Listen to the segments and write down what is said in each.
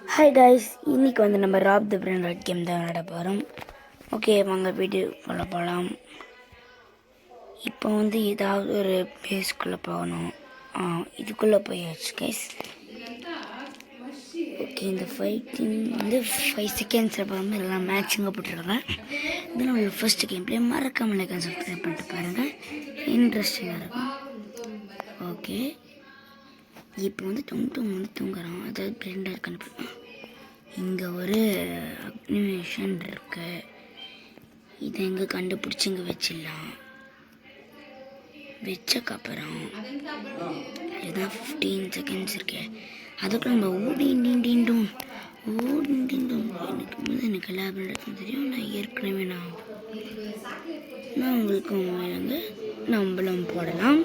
Hi guys, இன்றைக்கி வந்து நம்ம rob the brain rot game தான் விளையாட போகிறோம். ஓகே, வாங்க வீடியோக்குள்ளே போகலாம். இப்போ வந்து ஏதாவது ஒரு பேஸ்க்குள்ளே போகணும். இதுக்குள்ளே போயாச்சு கைஸ். ஓகே, இந்த ஃபைட்டிங் வந்து 5 செகண்ட்ஸில் போகாமல் எல்லாம் மேட்சிங்காக போட்டுருக்காங்க. இது நம்மளோட ஃபர்ஸ்ட் கேம் பிளே. மறக்காமல் லைக் சப்ஸ்கிரைப் பண்ணிட்டு பாருங்கள், இன்ட்ரெஸ்டிங்காக இருக்கும். ஓகே, இப்போ வந்து வந்து தூங்குறான். அதாவது பிரெண்டாக இருக்குன்னு இங்கே ஒரு அக்னிவேஷன் இருக்கு. இதை எங்கே கண்டுபிடிச்சி இங்கே வச்சிடலாம். வச்சக்கப்புறம் இதுதான் 15 செகண்ட்ஸ் இருக்கு. அதுக்குள்ள நம்ம ஓடிண்டிண்டும் எனக்கு எல்லா பிரெண்டும் தெரியும். நான் ஏற்கனவே நான் உங்களுக்கும் வேணுங்க, நம்மளும் போடலாம்.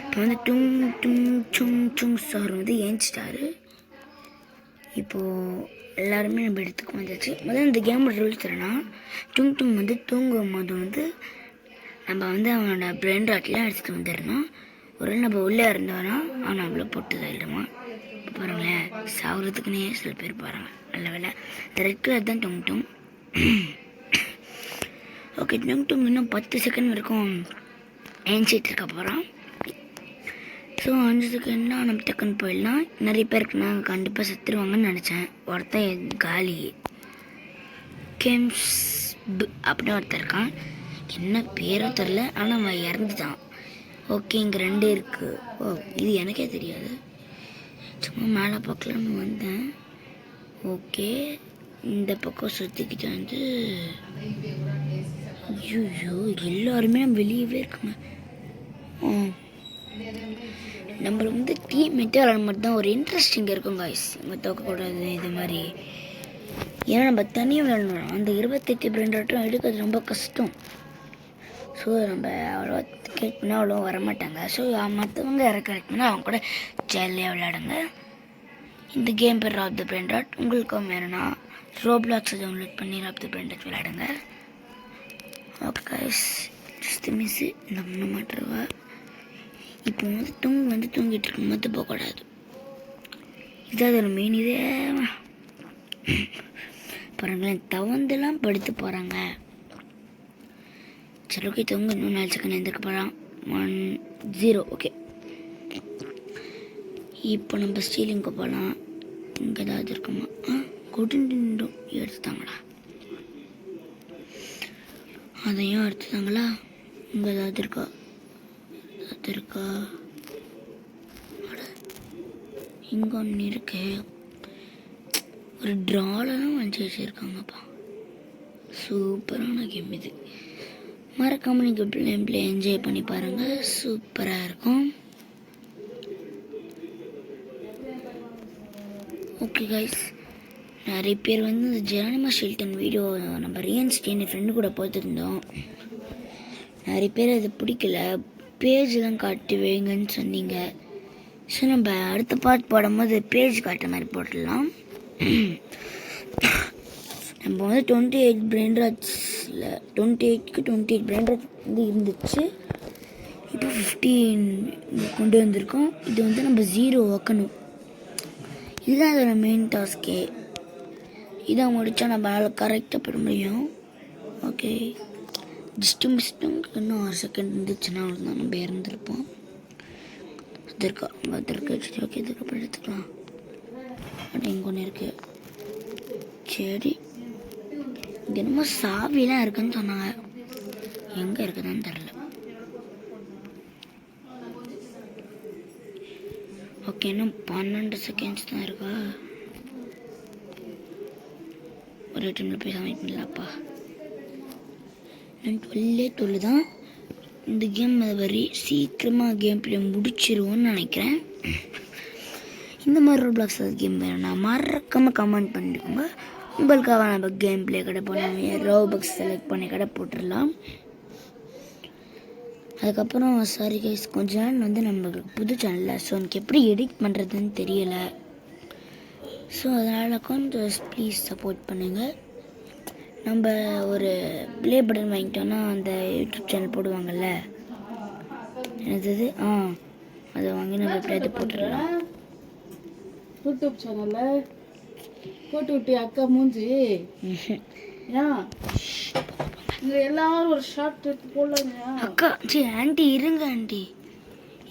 இப்போ வந்து டும் டும் சுங் சுங் சார் வந்து ஏஞ்சிட்டாரு. இப்போது எல்லாருமே நம்ம இடத்துக்கு வந்தாச்சு. முதல்ல இந்த கேமோட ரூல்ஸ் தரேன்னா, டுங் டுங் வந்து தூங்கும் போது வந்து நம்ம வந்து அவனோட பிரெயின் ராட்லாம் எடுத்துகிட்டு வந்துடணும். ஒரு நம்ம உள்ளே இருந்தோன்னா அவன் நம்மள போட்டு தள்ளிடுவான். இப்போ பாருங்களேன், சாகுறதுக்குன்னே சில பேர் பாருங்க. நல்ல வேலை இந்த ரெட் கலர் தான் டுங் டுங். ஓகே, டுங் டுங் இன்னும் 10 செகண்ட் வரைக்கும் ஏஞ்சிட்டு இருக்க போகிறான். ஸோ 5 செகண்ட்னா நம்ம டக்குன்னு போயிடலாம். நிறைய பேருக்கு நாங்கள் கண்டிப்பாக செத்துருவாங்கன்னு நினச்சேன். ஒருத்தன் காலி கேம்ஸ் அப்படின்னு ஒருத்தர் இருக்கான். என்ன பேரோ தெரில, ஆனால் அவன் இறந்துட்டான். ஓகே, இங்கே 2 இருக்குது. ஓ, இது எனக்கே தெரியாது. சும்மா மேலே பார்க்கலான்னு வந்தேன். ஓகே, இந்த பக்கம் சுற்றிக்கிட்டு வந்து ஐயோ எல்லாருமே வெளியவே இருக்குங்க. நம்மள வந்து டீம் மெட்டு விளாட மட்டும் தான் ஒரு இன்ட்ரெஸ்டிங் இருக்கும் காய்ஸ். நம்ம தோக்கக்கூடாது இது மாதிரி. ஏன்னா நம்ம தனியாக விளாடணும். அந்த 28 பிரெண்டாட்டும் எடுக்கிறது ரொம்ப கஷ்டம். ஸோ நம்ம அவ்வளோ கரெக்ட் பண்ணால் அவ்வளோ வரமாட்டாங்க. ஸோ மற்றவங்க யாரை கரெக்ட் பண்ணால் அவங்க கூட ஜாலியாக விளையாடுங்க. இந்த கேம் பேர் ராப் த பிரெயின் ராட். உங்களுக்கும் வேணும்னா ரோப்ளாக்ஸை டவுன்லோட் பண்ணி ராப் த பிரெயின் ராட் விளையாடுங்க. ஓகே காய்ஸ், ஜஸ்ட் மிஸ்ஸு இந்த முன்ன மாட்டுருவா. இப்போ வந்து தூங்கிட்டு இருக்கும்போது போகக்கூடாது. இதாவது ஒரு மெயின் இதே. பாருங்களேன், தவந்தெல்லாம் படுத்து போகிறாங்க. சரி, ஓகே, தூங்க. இன்னும் 4 செகண்ட் எந்திருக்க போகிறான். 1 0. ஓகே, இப்போ நம்ம ஸ்டீலிங்க்கு போகலாம். இங்கே ஏதாவது இருக்குமா? கொண்டு எடுத்துட்டாங்களா? அதையும் எடுத்துட்டாங்களா? இங்கே ஏதாவது இருக்கா? இங்க ஒன்று இருக்கு. ஒரு ட்ராலெல்லாம் வச்சு வச்சுருக்காங்கப்பா. சூப்பரான கேம் இது. மறக்காமல் நீங்கள் பிள்ளை என்ஜாய் பண்ணி பாருங்கள். சூப்பராக இருக்கும். ஓகே கைஸ், நிறைய பேர் வந்து இந்த ஜெரானிமா ஷில்டன் வீடியோ நம்ம ரியன்ஸ்டேன் ஃப்ரெண்டு கூட பார்த்துருந்தோம். நிறைய பேர் அது பிடிக்கல, பேஜெலாம் காட்டி வைங்கன்னு சொன்னீங்க. ஸோ நம்ம அடுத்த பார்ட் போடும்போது பேஜ் காட்டுற மாதிரி போட்டுடலாம். நம்ம வந்து 28 பிரெயின் ராட்ஸில் 28க்கு 28 பிரெயின் ராட் வந்து இருந்துச்சு. இப்போ 15 கொண்டு வந்திருக்கோம். இது வந்து நம்ம 0 வைக்கணும். இதுதான் அதோட மெயின் டாஸ்கே. இதை முடித்தா நம்மளால் கரெக்டாக போட முடியும். ஓகே, ஜஸ்ட்டு மிஸ்டும் இன்னும் 6 செகண்ட் இருந்துச்சுன்னா அவ்வளோதான், நம்ம இறந்துருப்போம். அது இருக்கா? அது இருக்கு. சரி, ஓகே, இதுக்கப்புறம் எடுத்துக்கலாம். அப்படி இங்கே ஒன்று இருக்குது. சரி, இங்கே என்னமோ சாவிலாம் இருக்குன்னு சொன்னாங்க. எங்கே இருக்குதுன்னு தெரில. ஓகே, இன்னும் 12 செகண்ட்ஸ் தான் இருக்கா. ஒரு டைமில் போய் சமைக்க முடியலப்பா. 12 தான். இந்த கேம் அது வரை சீக்கிரமாக கேம் பிளே முடிச்சிருவோன்னு நினைக்கிறேன். இந்த மாதிரி ரோப்ளாக்ஸ் கேம் வேணும்னா மறக்காமல் கமெண்ட் பண்ணிக்கோங்க. உங்களுக்காக நம்ம கேம் பிளே கடை போனோம், ரோபாக்ஸ் செலக்ட் பண்ணி கடை போட்டுடலாம். அதுக்கப்புறம் சாரி கைஸ், கொஞ்ச நாள் வந்து நம்மளுக்கு புது சேனலில், ஸோ எனக்கு எப்படி எடிட் பண்ணுறதுன்னு தெரியலை. ஸோ அதனால் கொஞ்சம் ப்ளீஸ் சப்போர்ட் பண்ணுங்கள். நம்ம ஒரு ப்ளே பட்டன் வாங்கிட்டோன்னா அந்த யூடியூப் சேனல் போடுவாங்கள்ல, என்னது அதை வாங்கி நம்ம எப்படியாவது போட்டுடலாம். யூடியூப் சேனலில் போட்டு விட்டு அக்கா மூஞ்சி ஏன் இங்க எல்லாரும் ஒரு ஷார்ட் எடுத்து போடலாங்க. அக்கா சரி ஆண்டி இருங்க ஆண்டி.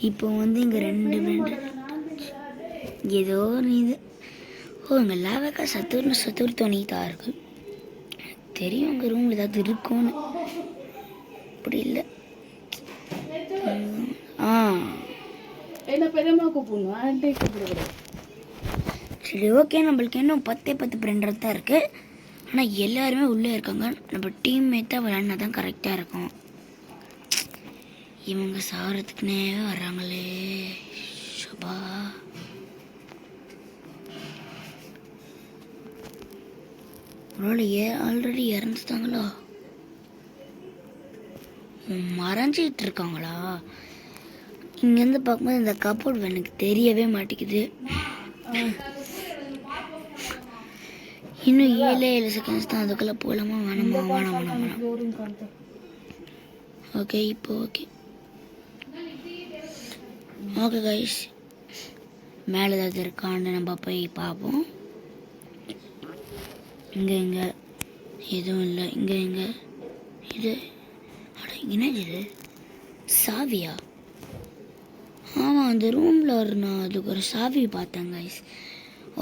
இப்போ வந்து இங்கே 2 பிராண்ட் ஏதோ ஒரு இது. ஓ இங்கே லாவக்கா சத்துர் துணித்தார்கள். தெரியும் உங்கள் ரூமில் ஏதாவது இருக்கும்னு. அப்படி இல்லை. என்ன பெரியம்மா கூப்பிடணும், ஆண்டி கூப்பிடக்கூடாது. சரி ஓகே, நம்மளுக்கு இன்னும் 10 பிரிண்டர் தான் இருக்குது. ஆனால் எல்லாருமே உள்ளே இருக்காங்க. நம்ம டீம்மேட்டாக விளையாடினா தான் கரெக்டாக இருக்கும். இவங்க சாகிறதுக்குனே வர்றாங்களே சபா. ஒருவேளை ஆல்ரெடி இறந்துட்டாங்களா? மறைஞ்சிக்கிட்டு இருக்காங்களா? இங்கேருந்து பார்க்கும்போது இந்த கப்போர்ட் எனக்கு தெரியவே மாட்டேங்குது. இன்னும் 7 செகண்ட்ஸ் தான். அதுக்குள்ளே போகலாமா வேணாமா? வேணாம். ஓகே இப்போ ஓகே ஓகே கைஸ், மேலே ஏதாவது இருக்கான்னு நம்ம போய் பார்ப்போம். இங்கே எதுவும் இல்லை. இங்கே இது என்னது இது? சாவியா? ஆமாம், அந்த ரூமில் நான் அதுக்கு ஒரு சாவி பார்த்தேன் கைஸ்.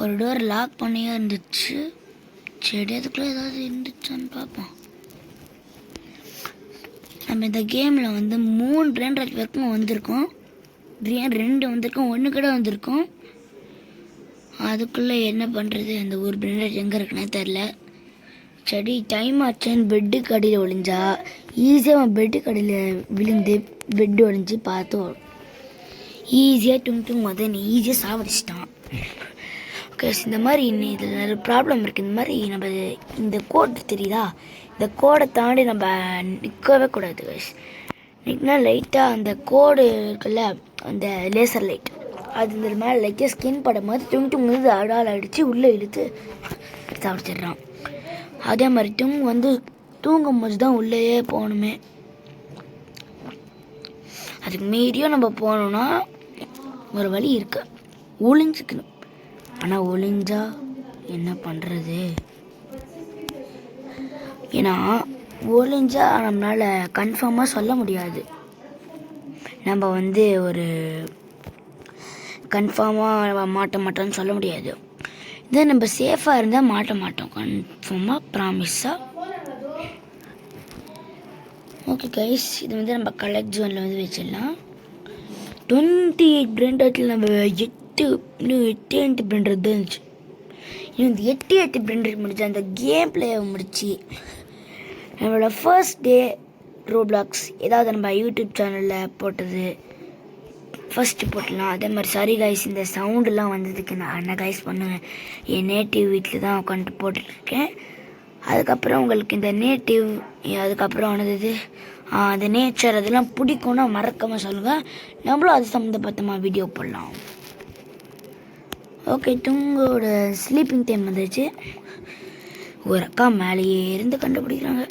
ஒரு டோர் லாக் பண்ணியே இருந்துச்சு. சரி அதுக்குள்ளே ஏதாவது இருந்துச்சான்னு பார்ப்போம். நம்ம இந்த கேமில் வந்து 3 பிராண்ட் வரைக்கும் வந்திருக்கோம். 2 வந்திருக்கோம், 1 கூட வந்திருக்கோம். அதுக்குள்ளே என்ன பண்ணுறது? அந்த ஒரு பிராண்ட் எங்கே இருக்குன்னே தெரில. சரி டைம் ஆச்சுன்னு பெட்டுக்கு அடியில் ஒழிஞ்சா ஈஸியாக பெட்டுக்கு அடியில் விழுந்து பெட்டு ஒழிஞ்சு பார்த்தோம். ஈஸியாக டும் மதன் ஈஸியாக சாவடிச்சிட்டான். ஓகே, இந்த மாதிரி இதில் நிறைய ப்ராப்ளம் இருக்குது. இந்த மாதிரி நம்ம இந்த கோடு தெரியுதா? இந்த கோடை தாண்டி நம்ம நிற்கவே கூடாது கைஸ். நிற்கினா லைட்டாக அந்த கோடு இருக்குல்ல, அந்த லேசர் லைட், அது இந்த மேலே லைட்டாக ஸ்கின் படம் மாதிரி துங்கு அடால் அடித்து உள்ளே இழுத்து சாப்பிடுச்சிட்றான். அதே மாதிரி தூங்கும் போது தான் உள்ளேயே போகணுமே. அதுக்கு மீறியும் நம்ம போகணுன்னா ஒரு வழி இருக்கு, ஒளிஞ்சிக்கணும். ஆனால் ஒளிஞ்சா என்ன பண்ணுறது? ஏன்னா ஒளிஞ்சா நம்மளால் கன்ஃபார்மாக சொல்ல முடியாது. நம்ம வந்து ஒரு கன்ஃபார்மாக மாட்ட மாட்டோம்னு சொல்ல முடியாது. இதே நம்ம சேஃபாக இருந்தால் மாட்ட மாட்டோம் கன்ஃபார்மாக, ப்ராமிஸாக. ஓகே கைஸ், இது வந்து நம்ம கலெக்ட் ஜோனில் வந்து வச்சிடலாம். 28 பிராண்டத்தில் நம்ம 8 பிராண்டர் தான் இருந்துச்சு. இன்னும் இந்த 8 பிராண்டர் முடிச்சு அந்த கேம் பிளே முடிச்சு நம்மளோட ஃபர்ஸ்ட் டே ரோப்ளாக்ஸ் ஏதாவது நம்ம யூடியூப் சேனலில் போட்டது ஃபஸ்ட்டு போட்டலாம். அதே மாதிரி சாரி கைஸ், இந்த சவுண்டெலாம் வந்ததுக்கு நான் என்ன கைஸ் பண்ணுவேன், என் நேட்டிவ் வீட்டில் தான் உட்காந்துட்டு போட்டுட்ருக்கேன். அதுக்கப்புறம் உங்களுக்கு இந்த நேட்டிவ், அதுக்கப்புறம் ஆனது அந்த நேச்சர் அதெல்லாம் பிடிக்கும்னா மறக்காமல் சொல்லுங்கள், நம்மளும் அது சம்மந்தப்பட்டமாக வீடியோ போடலாம். ஓகே, தூங்கோட ஸ்லீப்பிங் டைம் வந்துச்சு. ஒரு அக்கா மேலேயே இருந்து கண்டுபிடிக்கிறாங்க.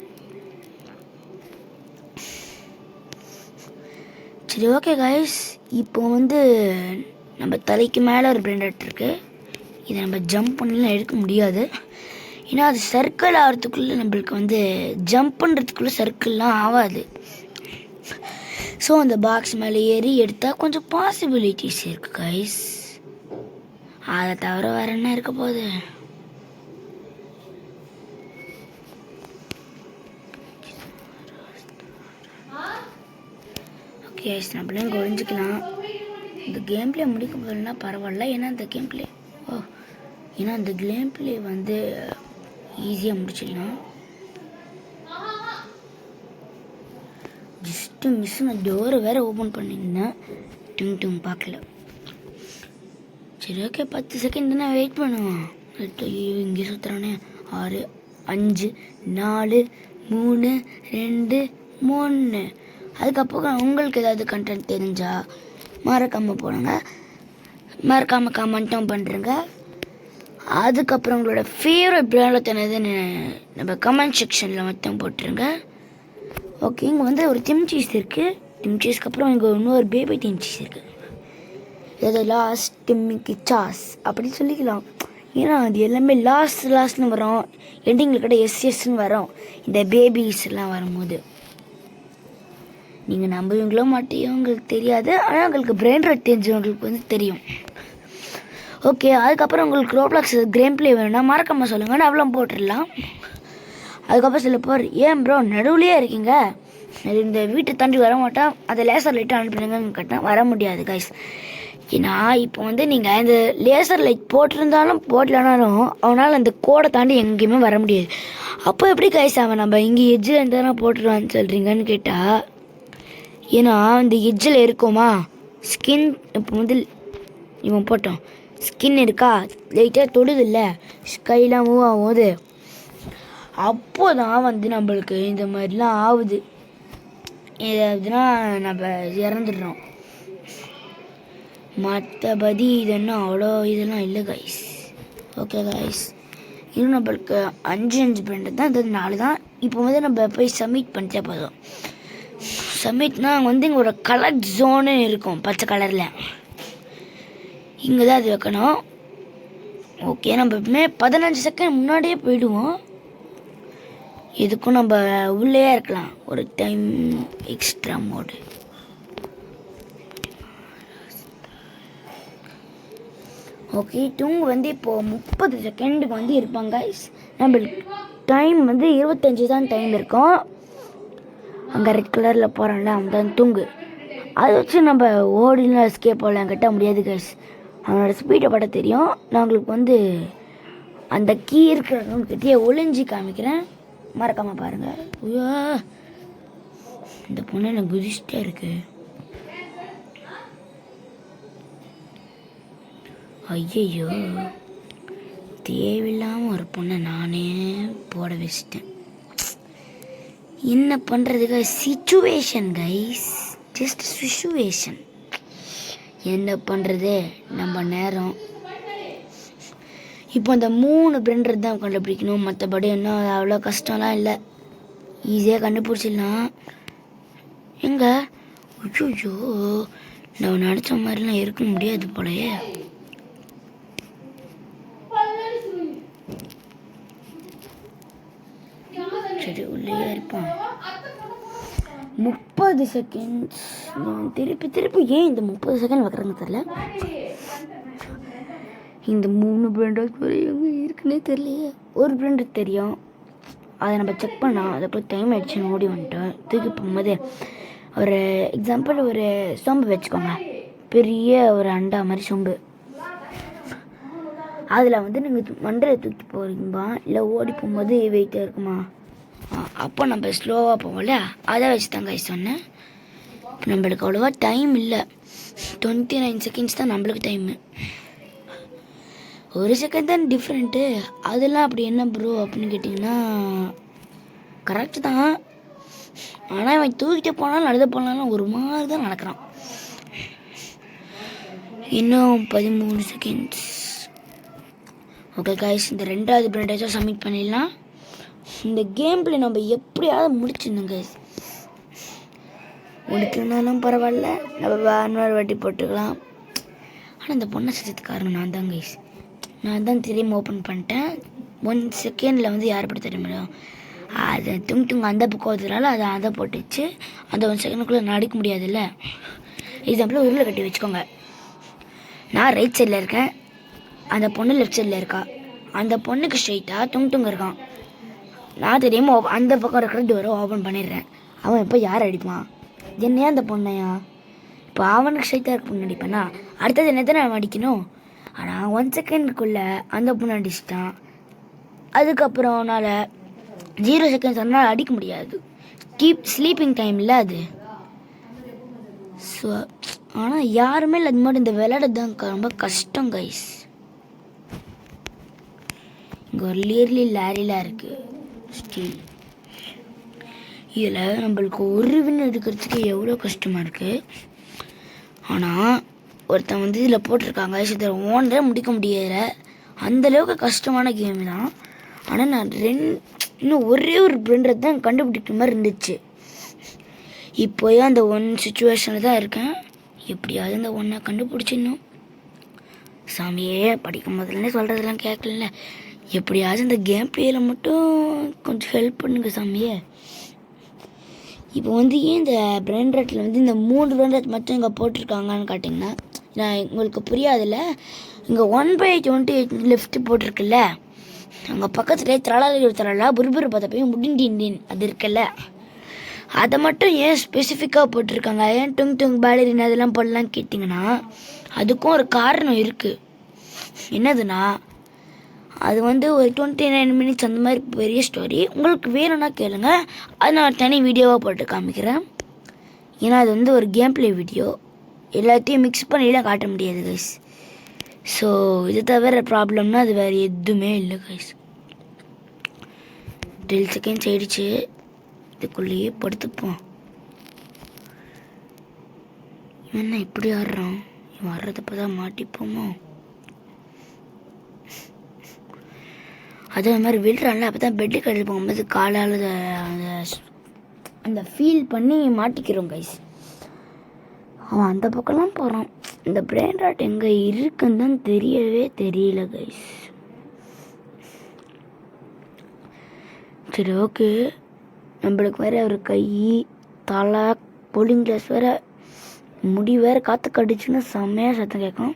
சரி ஓகே கைஸ், இப்போ வந்து நம்ம தலைக்கு மேலே ஒரு பிராண்டட் இருக்குது. இதை நம்ம ஜம்ப் பண்ணலாம் எடுக்க முடியாது. ஏன்னா அது சர்க்கிள் ஆகிறதுக்குள்ளே நம்மளுக்கு வந்து ஜம்ப் பண்ணுறதுக்குள்ளே சர்க்கிள்லாம் ஆகாது. ஸோ அந்த பாக்ஸ் மேலே ஏறி எடுத்தால் கொஞ்சம் பாசிபிலிட்டிஸ் இருக்குது கைஸ். அதை தவிர வேறு என்ன இருக்க போகுது? ஓகே கைஸ், நம்மளும் ஒழிஞ்சிக்கலாம். இந்த கேம் பிளே முடிக்க போகலன்னா பரவாயில்ல. ஏன்னா அந்த கேம் பிளே வந்து ஈஸியாக முடிச்சிடலாம். ஜஸ்ட்டு மிஸ், நான் டோரை வேறு ஓப்பன் பண்ணியிருந்தேன், டும் பார்க்கல. சரி ஓகே, 10 செகண்ட் தானே வெயிட் பண்ணுவோம். இங்கே சுற்றுறானே. 6 5 4 3 2 3. அதுக்கப்புறம் உங்களுக்கு ஏதாவது கண்டென்ட் தெரிஞ்சால் மறக்காமல் போடுங்க, மறக்காமல் கமெண்ட்டும் பண்ணுறங்க. அதுக்கப்புறம் உங்களோட ஃபேவரட் பிராண்ட் என்னதுன்னு நம்ம கமெண்ட் செக்ஷனில் மட்டும் போட்டுருங்க. ஓகே, இங்கே வந்து ஒரு டிம் சீஸ் இருக்குது. டிம் சீஸ்க்கு அப்புறம் இங்கே இன்னொரு பேபி டிம் சீஸ் இருக்குது. இது லாஸ்ட் டிம்மிக்கு சாஸ் அப்படி சொல்லிக்கலாம். ஏன்னா அது எல்லாமே லாஸ்ட்னு வரும், எண்டிங்கில் கிட்ட எஸ்எஸ்ன்னு வரும் இந்த பேபிஸ் எல்லாம் வரும்போது. நீங்கள் நம்புவீங்களோ மாட்டியோ உங்களுக்கு தெரியாது, ஆனால் உங்களுக்கு பிரெயின் ராட் தெரிஞ்சவங்களுக்கு வந்து தெரியும். ஓகே, அதுக்கப்புறம் உங்களுக்கு ரோப்ளாக்ஸ் கேம் பிளே வேணும்னா மறக்காமல் சொல்லுங்கள், நான் அவ்வளோ போட்டுடலாம். அதுக்கப்புறம் சில பேர் ஏன் ப்ரோ நடுவுலையே இருக்கீங்க, இந்த வீட்டை தாண்டி வர மாட்டேன், அதை லேசர் லைட்டை அனுப்பிடுங்கன்னு கேட்டேன். வர முடியாது கைஸ். ஏன்னா இப்போ வந்து நீங்கள் இந்த லேசர் லைட் போட்டிருந்தாலும் போடலனாலும் அவனால் அந்த கோடை தாண்டி எங்கேயுமே வர முடியாது. அப்போ எப்படி கைஸ் அவன் நம்ம இங்கே எட்ஜில் இருந்தாலும் போட்டுருவான்னு சொல்கிறீங்கன்னு கேட்டால், ஏன்னா இந்த எட்ஜில் இருக்குமா ஸ்கின், இப்போ வந்து இவன் போட்டோம் ஸ்கின் இருக்கா லைட்டாக தொடுது இல்லை, கையெல்லாம் மூவ் ஆகும்போது அப்போ தான் வந்து நம்மளுக்கு இந்த மாதிரிலாம் ஆகுது. ஏதாவதுனா நம்ம இறந்துடுறோம். மற்றபடி இதெல்லாம் அவ்வளோ இதெல்லாம் இல்லை கைஸ். ஓகே கைஸ், இன்னும் நம்மளுக்கு 5 பண்ணுறது தான், இந்த 4 தான். இப்போ வந்து நம்ம போய் சப்மிட் பண்ணிட்டே போதும். சப்மிட்னா வந்து இங்கே ஒரு கலர் ஜோனு இருக்கும் பச்சை கலரில், இங்கே தான் அது வைக்கணும். ஓகே, நம்ம எப்பவுமே 15 செகண்ட் முன்னாடியே போயிடுவோம். இதுக்கும் நம்ம உள்ளே இருக்கலாம், ஒரு டைம் எக்ஸ்ட்ரா மோடு. ஓகே, டூங்க வந்து இப்போது 30 செகண்டுக்கு வந்து இருப்பாங்க கைஸ். நம்மளுக்கு டைம் வந்து 25 தான் டைம் இருக்கும். அங்கே ரெட் கலரில் போகிறோம்ல அவன் தான் தூங்கு, அதை வச்சு நம்ம ஓடிலாம் எஸ்கேப் போகலாம் கட்ட முடியாது கைஸ். அவனோட ஸ்பீடை பட தெரியும். நான் உங்களுக்கு வந்து அந்த கீ இருக்கிறவங்ககிட்டயே ஒளிஞ்சி காமிக்கிறேன், மறக்காமல் பாருங்கள். ஐயோ, இந்த பொண்ணு எனக்கு குதிச்சிட்டே இருக்கு. ஐயோ, தேவையில்லாமல் ஒரு பொண்ணை நானே போட வச்சிட்டேன். என்ன பண்ணுறதுக்கு சிச்சுவேஷன் கைஸ், ஜஸ்ட் சிச்சுவேஷன். என்ன பண்ணுறது, நம்ம நேரம். இப்போ அந்த 3 பிரெண்டர் தான் கண்டுபிடிக்கணும், மற்றபடி இன்னும் அவ்வளோ கஷ்டம்லாம் இல்லை, ஈஸியாக கண்டுபிடிச்சிடலாம். எங்க ஐயோ, நம்ம நினச்ச மாதிரிலாம் இருக்க முடியாது போலயே. சரி, உள்ளே இருப்பான். 30 செகண்ட்ஸ். திருப்பி ஏன் இந்த 30 செகண்ட் வைக்கிறாங்க தெரியல. இந்த 3 பிரெண்டர் எங்கே இருக்குன்னே தெரியலையே. ஒரு பிரெண்டர் தெரியும், அதை நம்ம செக் பண்ணோம், அதை போய் டைம் ஆயிடுச்சுன்னு ஓடி வந்துட்டோம். தூக்கி போகும்போது ஒரு எக்ஸாம்பிள் ஒரு சொம்பு வச்சுக்கோங்க, பெரிய ஒரு அண்டா மாதிரி சொம்பு. அதில் வந்து நீங்கள் மண்டலை தூக்கி போகிறீங்களா இல்லை ஓடி போகும்போது வெயிட்டாக இருக்குமா, அப்போ நம்ம ஸ்லோவாக போவோம்ல, அதை வச்சு தாங்க சொன்னேன். நம்மளுக்கு அவ்வளோவா டைம் இல்லை, 29 செகண்ட்ஸ் தான் நம்மளுக்கு டைமு. 1 செகண்ட் தான் டிஃப்ரெண்ட்டு. அதெல்லாம் அப்படி என்ன ப்ரோ அப்படின்னு கேட்டிங்கன்னா கரெக்டு தான். ஆனால் அவன் தூக்கிட்டு போனாலும் நடந்து போனாலும் ஒரு மாதிரி தான் நடக்கிறான். இன்னும் 13 செகண்ட்ஸ். ஓகே கைஸ், இந்த 2வது பிரெண்டேஜாக சப்மிட் பண்ணிடலாம். இந்த கேம் பிளே நம்ம எப்படியாவது முடிச்சிடணும் கைஸ். முடிக்கலனாலும் பரவாயில்ல, நம்ம இன்னொரு வாட்டி போட்டுக்கலாம். ஆனால் இந்த பொண்ணை செஞ்சதுக்கு காரணம் நான் தான் கைஸ். நான் தான் தெரியாமல் ஓப்பன் பண்ணிட்டேன். 1 செகண்டில் வந்து யார் படி தெரியுமா, அதை துங்க அந்த பக்கம் வந்ததுனால அதை போட்டுச்சு. அந்த 1 செகண்டுக்குள்ளே நடிக்க முடியாதுல்ல. எக்ஸாம்பிள் உருளை கட்டி வச்சுக்கோங்க, நான் ரைட் சைடில் இருக்கேன், அந்த பொண்ணு லெஃப்ட் சைடில் இருக்கா. அந்த பொண்ணுக்கு ஸ்ட்ரைட்டாக துங்க இருக்கான். நான் தெரியாமல் அந்த பக்கம் இருக்கிற டோரை ஓப்பன் பண்ணிடுறேன். அவன் இப்போ யார் அடிப்பான், என்னையா அந்த பொண்ணையா? இப்போ அவனுக்கு ஸ்ட்ரைட்டாக இருக்க பொண்ணு அடிப்பேன்னா அடுத்தது என்ன தான் நான் அடிக்கணும். ஆனால் 1 செகண்டுக்குள்ளே அந்த பொண்ணு அடிச்சிட்டான். அதுக்கப்புறம் அவனால் 0 செகண்ட்ஸ் அதனால் அடிக்க முடியாது, ஸ்லீப்பிங் டைம் இல்லை அது. ஸோ ஆனால் யாருமே இல்லை, அது மாதிரி இந்த விளையாடுறது தான் ரொம்ப கஷ்டம் கைஸ். இங்கே ஒரு லேரிலாம் இருக்குது ஸ்டீல். இதில் நம்மளுக்கு ஒரு வின் எடுக்கிறதுக்கு எவ்வளோ கஷ்டமாக இருக்குது. ஆனால் ஒருத்தன் வந்து இதில் போட்டிருக்காங்க, இதில் ஓனரே முடிக்க முடியல, அந்தளவுக்கு கஷ்டமான கேம் தான். ஆனால் நான் இன்னும் ஒரே ஒரு பிரெண்டர் தான் கண்டுபிடிக்கிற மாதிரி இருந்துச்சு. இப்போயே அந்த 1 சுச்சுவேஷனில் தான் இருக்கேன். எப்படியாவது அந்த 1 கண்டுபிடிச்சிடணும். சாமியே படிக்கும் போதுலேருந்தே சொல்கிறதெல்லாம் கேட்கல. எப்படியாச்சும் இந்த கேம் பிளேயில் மட்டும் கொஞ்சம் ஹெல்ப் பண்ணுங்க சாமியே. இப்போ வந்து ஏன் இந்த பிரெயின் ராட்டில் வந்து இந்த 3 பிரெயின் ராட் மட்டும் இங்கே போட்டிருக்காங்கன்னு கேட்டிங்கன்னா, நான் உங்களுக்கு புரியாதுல்ல. இங்கே 1/28 லெஃப்ட் போட்டிருக்குல்ல, அங்கே பக்கத்துலேயே தரலா புருபுரு பார்த்தப்பையும் முடிண்டின் அது இருக்குல்ல, அதை மட்டும் ஏன் ஸ்பெசிஃபிக்காக போட்டிருக்காங்க, ஏன் டுங் டுங் பேலரின் அதெல்லாம் போடலாம் கேட்டிங்கன்னா, அதுக்கும் ஒரு காரணம் இருக்குது. என்னதுன்னா, அது வந்து ஒரு 29 மினிட்ஸ் அந்த மாதிரி பெரிய ஸ்டோரி. உங்களுக்கு வேணும்னா கேளுங்க, அது நான் தனி வீடியோவாக போட்டு காமிக்கிறேன். ஏன்னா அது வந்து ஒரு கேம் பிளே வீடியோ, எல்லாத்தையும் மிக்ஸ் பண்ணிலாம் காட்ட முடியாது கைஸ். ஸோ இது தவிர ப்ராப்ளம்னா அது வேறு எதுவுமே இல்லை கைஸ். 10 செகண்ட்ஸ் ஆயிடுச்சு, இதுக்குள்ளேயே படுத்துப்போம். இவன் என்ன இப்படி ஆடுறான், இவன் வர்றதப்போ தான் மாட்டிப்போமோ. அதே மாதிரி விழுறான்ல, அப்போ தான் பெட்டு கடையில் போகும்போது காலால் அந்த ஃபீல் பண்ணி மாட்டிக்கிறோம் கைஸ். அவன் அந்த பக்கம்லாம் போகிறான். இந்த பிரெயின் ராட் எங்கே இருக்குன்னு தான் தெரியவே தெரியல கைஸ். சரி ஓகே, நம்மளுக்கு வேறு ஒரு கை தலை போலிங் கிளாஸ் வேறு முடி வேறு காற்று கடிச்சுன்னு செம்மையாக சத்தம் கேட்கும்.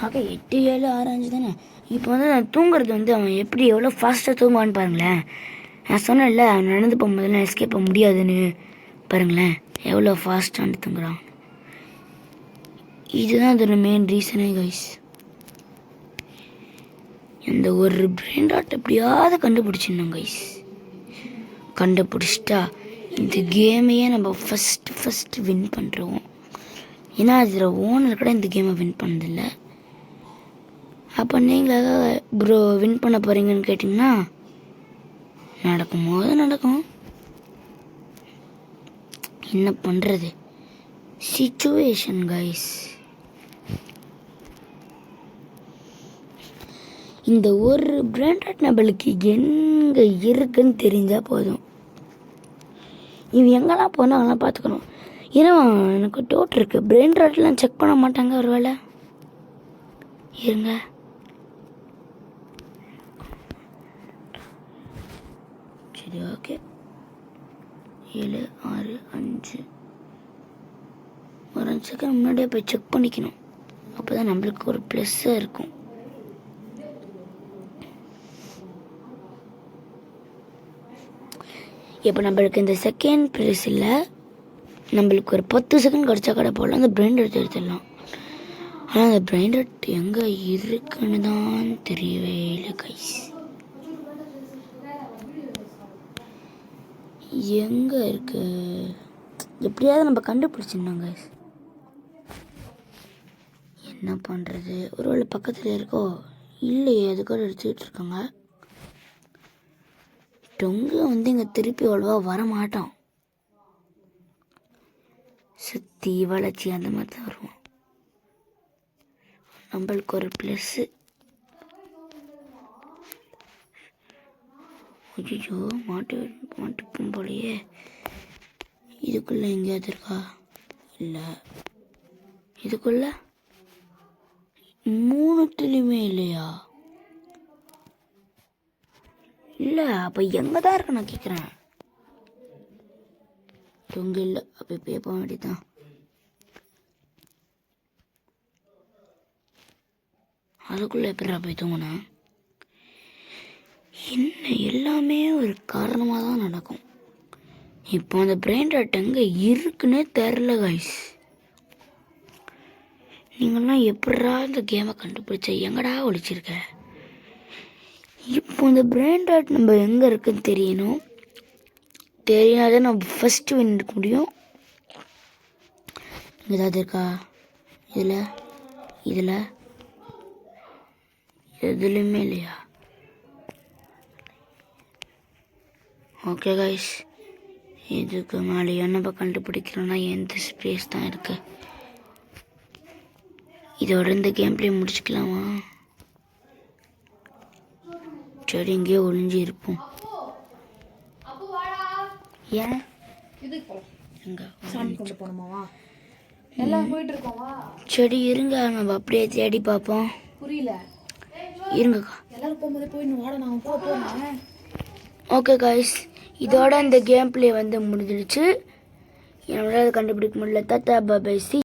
ஓகே 8, 7, 6, 5 தானே. இப்போ வந்து நான் தூங்குறது வந்து அவன் எப்படி எவ்வளோ ஃபாஸ்ட்டாக தூங்குவான்னு பாருங்களேன். நான் சொன்னேன்ல அவன் நடந்து போகும்போதெல்லாம் எஸ்கேப் பண்ண முடியாதுன்னு, பாருங்களேன் எவ்வளோ ஃபாஸ்ட்டாக தூங்குறான். இதுதான் அதோட மெயின் ரீசனே கைஸ். இந்த ஒரு பிரெயின் ராட் எப்படியாவது கண்டுபிடிச்சிடணும் கைஸ். கண்டுபிடிச்சிட்டா இந்த கேமையே நம்ம ஃபஸ்ட்டு வின் பண்ணுறோம். ஏன்னா அதில் ஓனர் கூட இந்த கேமை வின் பண்ணதில்லை. அப்போ நீங்கள் ப்ரோ வின் பண்ண போகிறீங்கன்னு கேட்டிங்கன்னா, நடக்கும்போது நடக்கும், என்ன பண்ணுறது, சிச்சுவேஷன் கைஸ். இந்த ஒரு பிரெயின் ராட் நம்மளுக்கு எங்கே இருக்குன்னு தெரிஞ்சால் போதும். இவன் எங்கெல்லாம் போனால் அவங்களாம் பார்த்துக்கணும். ஏன்னா எனக்கு டவுட் இருக்குது, பிரெயின் ராட்லாம் செக் பண்ண மாட்டாங்க ஒரு வேளை. இருங்க, சரி ஓகே 7, 6, 5 ஒரு 5 செகண்ட் முன்னாடியே போய் செக் பண்ணிக்கணும். அப்போ தான் நம்மளுக்கு ஒரு ப்ளஸ்ஸாக இருக்கும். இப்போ நம்மளுக்கு இந்த செகண்ட் ப்ளஸ் இல்லை, நம்மளுக்கு ஒரு 10 செகண்ட் கிடச்சா கடை போடலாம், அந்த பிரெயின் ராட் எடுத்துடலாம். ஆனால் அந்த பிரெயின் ராட் எங்கே இருக்குன்னு தான் தெரியவே இல்லை கைஸ். எங்கே இருக்கு, எப்படியாவது நம்ம கண்டுபிடிச்சிடணும் கைஸ். என்ன பண்ணுறது, ஒருவேளை பக்கத்தில் இருக்கோ இல்லையே, அதுக்காக எடுத்துக்கிட்டு இருக்காங்க. டொங்கு வந்து இங்கே திருப்பி அவ்வளோவா வரமாட்டான், சுற்றி வளர்ச்சி அந்த மாதிரி தான் வருவான். நம்மளுக்கு ஒரு ப்ளஸ்ஸு. ஐயோ மாட்டுப்போம் போலையே. இதுக்குள்ளே எங்கேயாவது இருக்கா, இல்லை இதுக்குள்ள 3த்துலேயுமே இல்லையா, இல்லை அப்போ எங்கே தான் இருக்கு நான் கேட்குறேன். தொங்கு இல்லை, அப்போ இப்போயே போக வேண்டியதான். அதுக்குள்ளே எப்படா போய் தூங்கினா, என்ன எல்லாமே ஒரு காரணமாக தான் நடக்கும். இப்போ அந்த பிரெயின் ராட் எங்கே இருக்குன்னே தெரில கைஸ். நீங்கள்லாம் எப்படா இந்த கேமை கண்டுபிடிச்ச, எங்கடா ஒழிச்சிருக்க. இப்போ இந்த பிரெயின் ராட் நம்ம எங்கே இருக்குன்னு தெரியணும், தெரியாத நம்ம ஃபஸ்ட்டு வின் எடுக்க முடியும். ஏதாவது இருக்கா இதில் எதுலேயுமே இல்லையா. ஓகே கைஸ், இதுக்கு மேலேயே நம்ம கண்டுபிடிக்கிறோன்னா எந்த ஸ்பேஸ் தான் இருக்கு. இதோட இந்த கேம் பிளே முடிச்சுக்கலாமா. சரி எங்கேயோ ஒளிஞ்சு இருப்போம். ஏன் சாமி கொண்டு போகணுமாவா? எல்லாம் போயிட்டு இருக்கோம் வா. சரி இருங்க நம்ம அப்படியே தேடி பார்ப்போம். புரியல. இருங்கக்கா. எல்லாரும் போகும்போது போய் வாட நான் போக போறேன். ஓகே காய்ஸ், இதோட இந்த கேம் பிளே வந்து முடிஞ்சிடுச்சு. என்னால் கண்டுபிடிக்க முடியல. தாத்தா பாபாய் சி.